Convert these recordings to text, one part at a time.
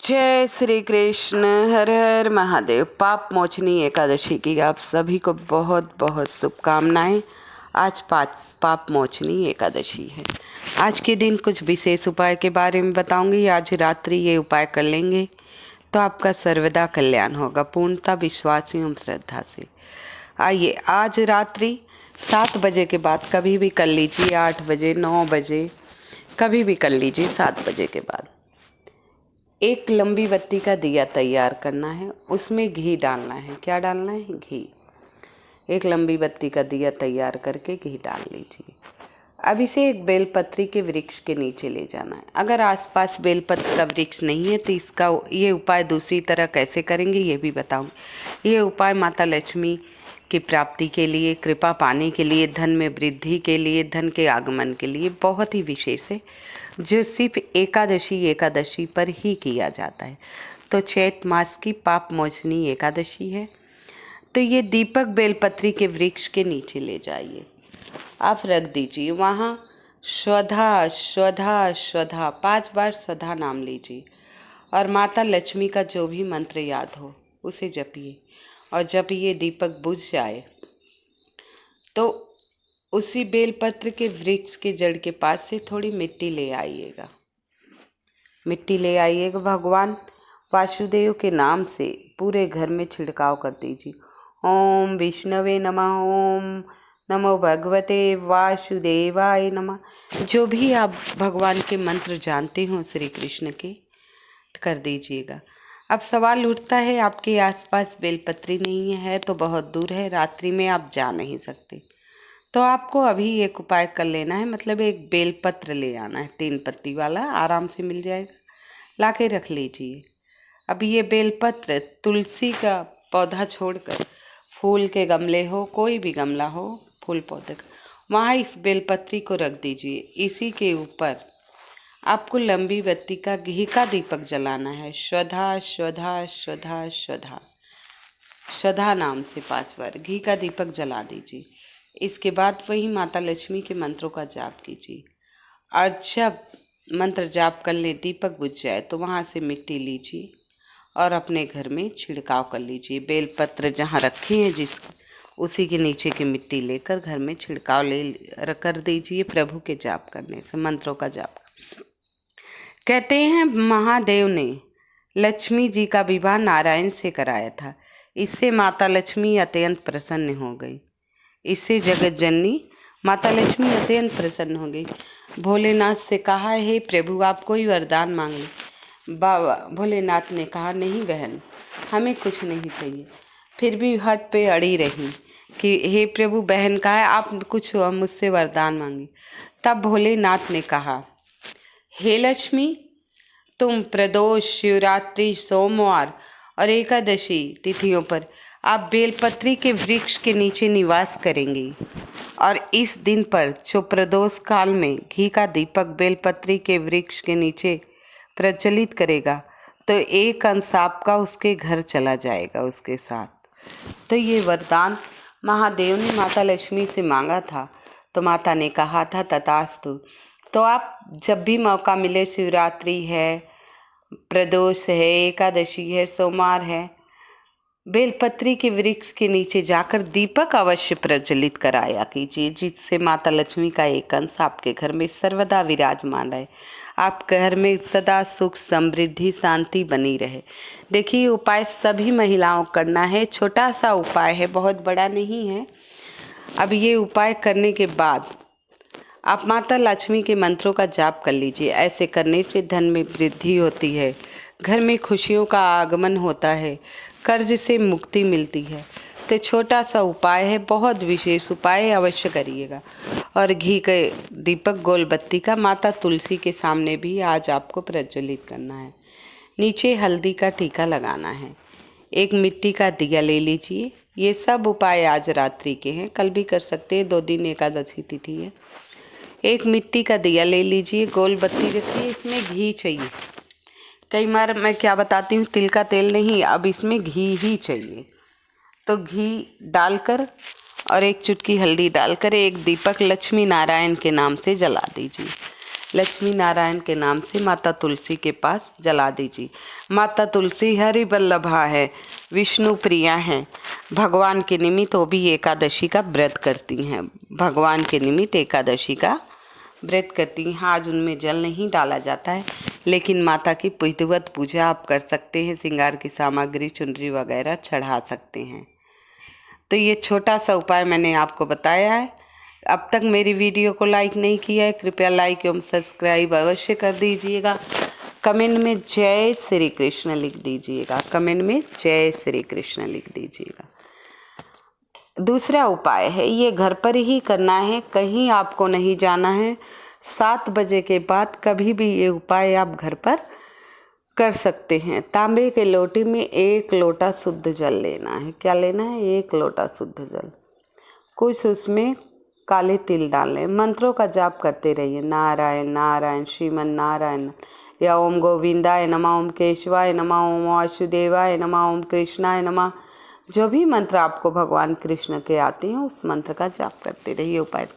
जय श्री कृष्ण। हर हर महादेव। पाप मोचनी एकादशी की आप सभी को बहुत बहुत शुभकामनाएं। आज पाप मोचनी एकादशी है। आज के दिन कुछ विशेष उपाय के बारे में बताऊंगी। आज रात्रि ये उपाय कर लेंगे तो आपका सर्वदा कल्याण होगा, पूर्णता विश्वास एवं श्रद्धा से। आइए, आज रात्रि 7 बजे के बाद कभी भी कर लीजिए, 8 बजे 9 बजे कभी भी कर लीजिए, 7 बजे के बाद। एक लंबी बत्ती का दिया तैयार करना है, उसमें घी डालना है। क्या डालना है? घी। एक लंबी बत्ती का दिया तैयार करके घी डाल लीजिए। अब इसे एक बेलपत्री के वृक्ष के नीचे ले जाना है। अगर आसपास बेलपत्र का वृक्ष नहीं है तो इसका ये उपाय दूसरी तरह कैसे करेंगे ये भी बताऊंगी। ये उपाय माता लक्ष्मी की प्राप्ति के लिए, कृपा पाने के लिए, धन में वृद्धि के लिए, धन के आगमन के लिए बहुत ही विशेष है, जो सिर्फ एकादशी पर ही किया जाता है। तो चैत मास की पाप मोचनी एकादशी है। तो ये दीपक बेलपत्री के वृक्ष के नीचे ले जाइए, आप रख दीजिए। वहाँ स्वधा स्वधा स्वधा 5 बार स्वधा नाम लीजिए और माता लक्ष्मी का जो भी मंत्र याद हो उसे जपिए। और जब ये दीपक बुझ जाए तो उसी बेलपत्र के वृक्ष के जड़ के पास से थोड़ी मिट्टी ले आइएगा। मिट्टी ले आइएगा, भगवान वासुदेव के नाम से पूरे घर में छिड़काव कर दीजिए। ओम विष्णवे नमः, ओम नमो भगवते वासुदेवाय नमः। जो भी आप भगवान के मंत्र जानते हो श्री कृष्ण के, कर दीजिएगा। अब सवाल उठता है, आपके आसपास बेलपत्री नहीं है तो बहुत दूर है, रात्रि में आप जा नहीं सकते, तो आपको अभी एक उपाय कर लेना है। मतलब एक बेलपत्र ले आना है, 3 पत्ती वाला, आराम से मिल जाएगा, ला के रख लीजिए। अब ये बेलपत्र तुलसी का पौधा छोड़कर फूल के गमले हो, कोई भी गमला हो फूल पौधे का, वहाँ इस बेलपत्री को रख दीजिए। इसी के ऊपर आपको लंबी बत्ती का घी का दीपक जलाना है। स्वधा स्वधा स्वधा स्वधा स्वधा नाम से 5 बार घी का दीपक जला दीजिए। इसके बाद वही माता लक्ष्मी के मंत्रों का जाप कीजिए। और जब मंत्र जाप कर ले, दीपक बुझ जाए, तो वहाँ से मिट्टी लीजिए और अपने घर में छिड़काव कर लीजिए। बेलपत्र जहाँ रखे हैं उसी के नीचे की मिट्टी लेकर घर में छिड़काव कर दीजिए। प्रभु के जाप करने से, मंत्रों का जाप। कहते हैं महादेव ने लक्ष्मी जी का विवाह नारायण से कराया था। इससे माता लक्ष्मी अत्यंत प्रसन्न हो गई। इससे जगत जननी माता लक्ष्मी अत्यंत प्रसन्न हो गई। भोलेनाथ से कहा, हे प्रभु आप कोई वरदान मांग ले। बाबा भोलेनाथ ने कहा, नहीं बहन, हमें कुछ नहीं चाहिए। फिर भी हट पे अड़ी रही कि हे प्रभु, बहन का है, आप कुछ मुझसे वरदान मांगे। तब भोलेनाथ ने कहा, हे लक्ष्मी, तुम प्रदोष, शिवरात्रि, सोमवार और एकादशी तिथियों पर आप बेलपत्री के वृक्ष के नीचे निवास करेंगी। और इस दिन पर जो प्रदोष काल में घी का दीपक बेलपत्री के वृक्ष के नीचे प्रज्वलित करेगा तो एक अंश आपका उसके घर चला जाएगा उसके साथ। तो ये वरदान महादेव ने माता लक्ष्मी से मांगा था, तो माता ने कहा था तथास्तु। तो आप जब भी मौका मिले, शिवरात्रि है, प्रदोष है, एकादशी है, सोमवार है, बेलपत्री के वृक्ष के नीचे जाकर दीपक अवश्य प्रज्वलित कराया कीजिए, जिससे माता लक्ष्मी का एक अंश आपके घर में सर्वदा विराजमान रहे, आपके घर में सदा सुख समृद्धि शांति बनी रहे। देखिए, उपाय सभी महिलाओं को करना है। छोटा सा उपाय है, बहुत बड़ा नहीं है। अब ये उपाय करने के बाद आप माता लक्ष्मी के मंत्रों का जाप कर लीजिए। ऐसे करने से धन में वृद्धि होती है, घर में खुशियों का आगमन होता है, कर्ज से मुक्ति मिलती है। तो छोटा सा उपाय है, बहुत विशेष उपाय है, अवश्य करिएगा। और घी के दीपक गोलबत्ती का माता तुलसी के सामने भी आज आपको प्रज्वलित करना है। नीचे हल्दी का टीका लगाना है। एक मिट्टी का दिया ले लीजिए। ये सब उपाय आज रात्रि के हैं, कल भी कर सकते हैं, 2 दिन एकादशी तिथि है। एक मिट्टी का दिया ले लीजिए, गोल बत्ती रखिए, इसमें घी चाहिए। कई बार मैं क्या बताती हूँ, तिल का तेल नहीं, अब इसमें घी ही चाहिए। तो घी डालकर और एक चुटकी हल्दी डालकर एक दीपक लक्ष्मी नारायण के नाम से जला दीजिए। लक्ष्मी नारायण के नाम से माता तुलसी के पास जला दीजिए। माता तुलसी हरि वल्लभा है, विष्णु प्रिया हैं, भगवान के निमित्त वो भी एकादशी का व्रत करती हैं, भगवान के निमित्त एकादशी का व्रत करती हैं। आज उनमें जल नहीं डाला जाता है, लेकिन माता की विधिवत पूजा आप कर सकते हैं, श्रृंगार की सामग्री चुनरी वगैरह चढ़ा सकते हैं। तो ये छोटा सा उपाय मैंने आपको बताया है। अब तक मेरी वीडियो को लाइक नहीं किया है, कृपया लाइक एवं सब्सक्राइब अवश्य कर दीजिएगा। कमेंट में जय श्री कृष्ण लिख दीजिएगा, कमेंट में जय श्री कृष्ण लिख दीजिएगा। दूसरा उपाय है, ये घर पर ही करना है, कहीं आपको नहीं जाना है। 7 बजे के बाद कभी भी ये उपाय आप घर पर कर सकते हैं। तांबे के लोटे में 1 लोटा शुद्ध जल लेना है। क्या लेना है? 1 लोटा शुद्ध जल। कुछ उसमें काले तिल डालें। मंत्रों का जाप करते रहिए, नारायण नारायण श्रीमन नारायण, या ओम गोविंदाय नमः, ओम केशवाय नमः, ओम वासुदेवाय नमः, ओम कृष्णाय नमः। जो भी मंत्र आपको भगवान कृष्ण के आते हैं उस मंत्र का जाप करते रहिए उपाय।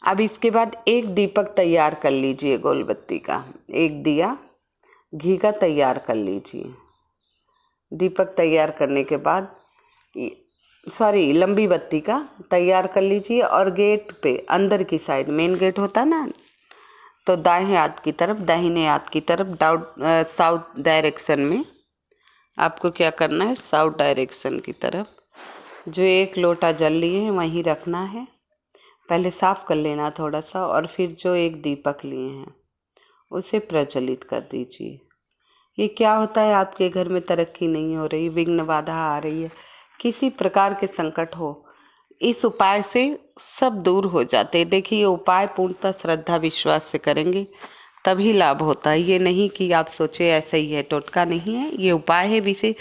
अब इसके बाद एक दीपक तैयार कर लीजिए, गोलबत्ती का एक दिया घी का तैयार कर लीजिए। दीपक तैयार करने के बाद लंबी बत्ती का तैयार कर लीजिए और गेट पे अंदर की साइड, मेन गेट होता ना, तो दाहिने हाथ की तरफ, दाहिने हाथ की तरफ साउथ डायरेक्शन में आपको क्या करना है, साउथ डायरेक्शन की तरफ जो 1 लोटा जल लिए हैं वहीं रखना है। पहले साफ कर लेना थोड़ा सा, और फिर जो एक दीपक लिए हैं उसे प्रज्वलित कर दीजिए। ये क्या होता है, आपके घर में तरक्की नहीं हो रही, विघ्न बाधा आ रही है, किसी प्रकार के संकट हो, इस उपाय से सब दूर हो जाते हैं। देखिए, ये उपाय पूर्णतः श्रद्धा विश्वास से करेंगे तभी लाभ होता है। ये नहीं कि आप सोचे ऐसा ही है, टोटका नहीं है, ये उपाय है। विशेष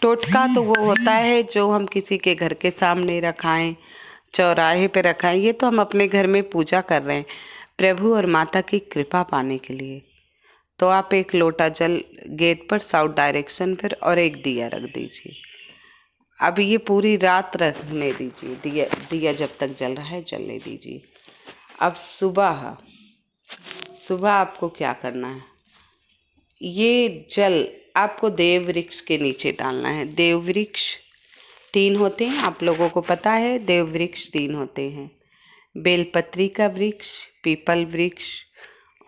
टोटका तो वो होता है जो हम किसी के घर के सामने रखाएं, चौराहे पे रखाएं। ये तो हम अपने घर में पूजा कर रहे हैं प्रभु और माता की कृपा पाने के लिए। तो आप 1 लोटा जल गेट पर साउथ डायरेक्शन पर और एक दिया रख दीजिए। अब ये पूरी रात रखने दीजिए, दिया जब तक जल रहा है जलने दीजिए। अब सुबह आपको क्या करना है, ये जल आपको देव वृक्ष के नीचे डालना है। देव वृक्ष 3 होते हैं, आप लोगों को पता है, देव वृक्ष 3 होते हैं, बेलपत्री का वृक्ष, पीपल वृक्ष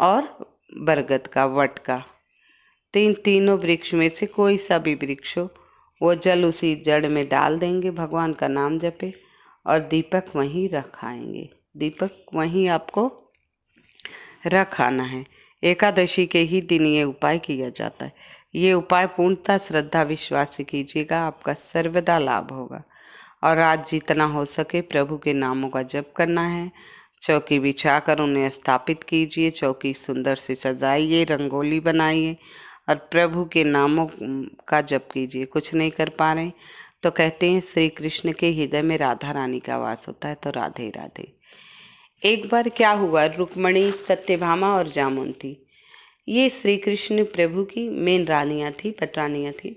और बरगद का, वट का। तीनों वृक्ष में से कोई सा भी वृक्ष हो, वो जल उसी जड़ में डाल देंगे, भगवान का नाम जपे और दीपक वहीं रखाएंगे। दीपक वहीं आपको रखाना है। एकादशी के ही दिन ये उपाय किया जाता है। ये उपाय पूर्णतः श्रद्धा विश्वास से कीजिएगा, आपका सर्वदा लाभ होगा। और आज जितना हो सके प्रभु के नामों का जप करना है। चौकी बिछाकर उन्हें स्थापित कीजिए, चौकी सुंदर से सजाइए, रंगोली बनाइए और प्रभु के नामों का जप कीजिए। कुछ नहीं कर पा रहे तो कहते हैं श्री कृष्ण के हृदय में राधा रानी का वास होता है, तो राधे राधे। एक बार क्या हुआ, रुक्मणी, सत्यभामा और जामुनती, ये श्री कृष्ण प्रभु की मेन रानियाँ थी, पटरानियाँ थी।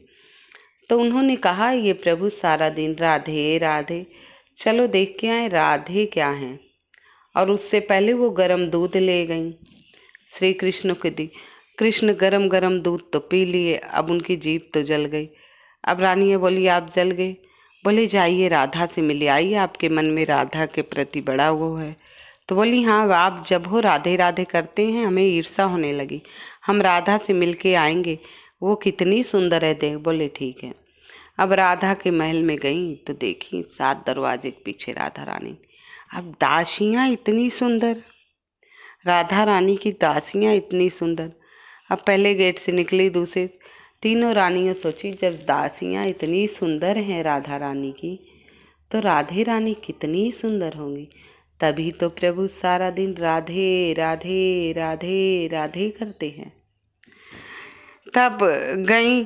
तो उन्होंने कहा, ये प्रभु सारा दिन राधे राधे, चलो देख के आए राधे क्या हैं। और उससे पहले वो गरम दूध ले गईं, श्री कृष्ण को दी। कृष्ण गरम गरम दूध तो पी लिए, अब उनकी जीभ तो जल गई। अब रानियाँ बोली, आप जल गए? बोले, जाइए राधा से मिले आइए, आपके मन में राधा के प्रति बड़ा वो है। तो बोली, हाँ, आप जब हो राधे राधे करते हैं हमें ईर्ष्या होने लगी, हम राधा से मिल के आएंगे, वो कितनी सुंदर है देख। बोले, ठीक है। अब राधा के महल में गई तो देखी 7 दरवाजे के पीछे राधा रानी। अब दासियाँ इतनी सुंदर, राधा रानी की दासियाँ इतनी सुंदर। अब पहले गेट से निकली, दूसरे, तीनों रानियाँ सोची, जब दासियाँ इतनी सुंदर हैं राधा रानी की, तो राधे रानी कितनी सुंदर होंगी। तभी तो प्रभु सारा दिन राधे राधे राधे राधे करते हैं। तब गई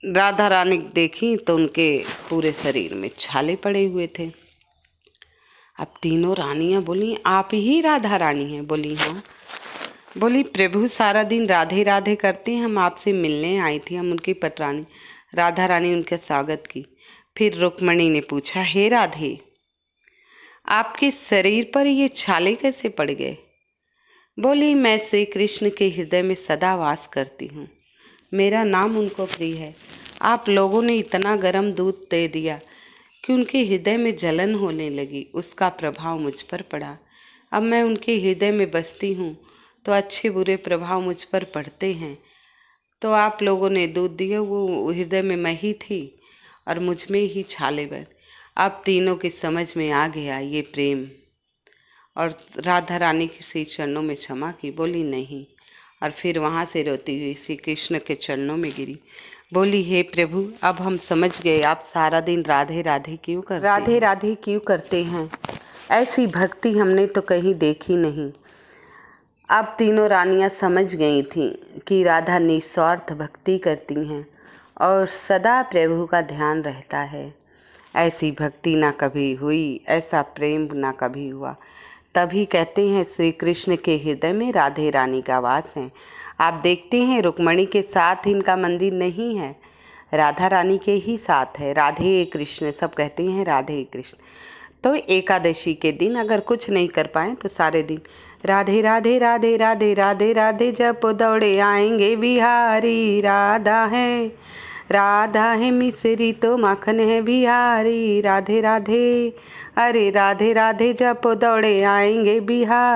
राधा रानी, देखी तो उनके पूरे शरीर में छाले पड़े हुए थे। अब तीनों रानियां बोली, आप ही राधा रानी हैं? बोली, हाँ। बोली, प्रभु सारा दिन राधे राधे करते हैं, हम आपसे मिलने आई थी, हम उनकी पटरानी। राधा रानी उनके स्वागत की। फिर रुक्मणी ने पूछा, हे राधे, आपके शरीर पर ये छाले कैसे पड़ गए? बोली, मैं श्री कृष्ण के हृदय में सदा वास करती हूँ, मेरा नाम उनको प्रिय है। आप लोगों ने इतना गर्म दूध दे दिया कि उनके हृदय में जलन होने लगी, उसका प्रभाव मुझ पर पड़ा। अब मैं उनके हृदय में बसती हूँ तो अच्छे बुरे प्रभाव मुझ पर पड़ते हैं। तो आप लोगों ने दूध दिया, वो हृदय में मैं ही थी और मुझ में ही छाले बन। अब तीनों की समझ में आ गया ये प्रेम। और राधा रानी के श्री चरणों में क्षमा की, बोली नहीं। और फिर वहाँ से रोती हुई श्री कृष्ण के चरणों में गिरी, बोली, हे प्रभु, अब हम समझ गए आप सारा दिन राधे राधे क्यों करते हैं। ऐसी भक्ति हमने तो कहीं देखी नहीं। अब तीनों रानियां समझ गई थीं कि राधा निस्वार्थ भक्ति करती हैं और सदा प्रभु का ध्यान रहता है। ऐसी भक्ति ना कभी हुई, ऐसा प्रेम ना कभी हुआ। तभी कहते हैं श्री कृष्ण के हृदय में राधे रानी का वास है। आप देखते हैं रुक्मणी के साथ इनका मंदिर नहीं है, राधा रानी के ही साथ है। राधे कृष्ण सब कहते हैं, राधे कृष्ण। तो एकादशी के दिन अगर कुछ नहीं कर पाए तो सारे दिन राधे राधे राधे राधे राधे राधे जप दौड़े आएंगे बिहारी। राधा है मिश्री तो माखन है बिहारी। राधे राधे, अरे राधे राधे जप दौड़े आएंगे बिहारी।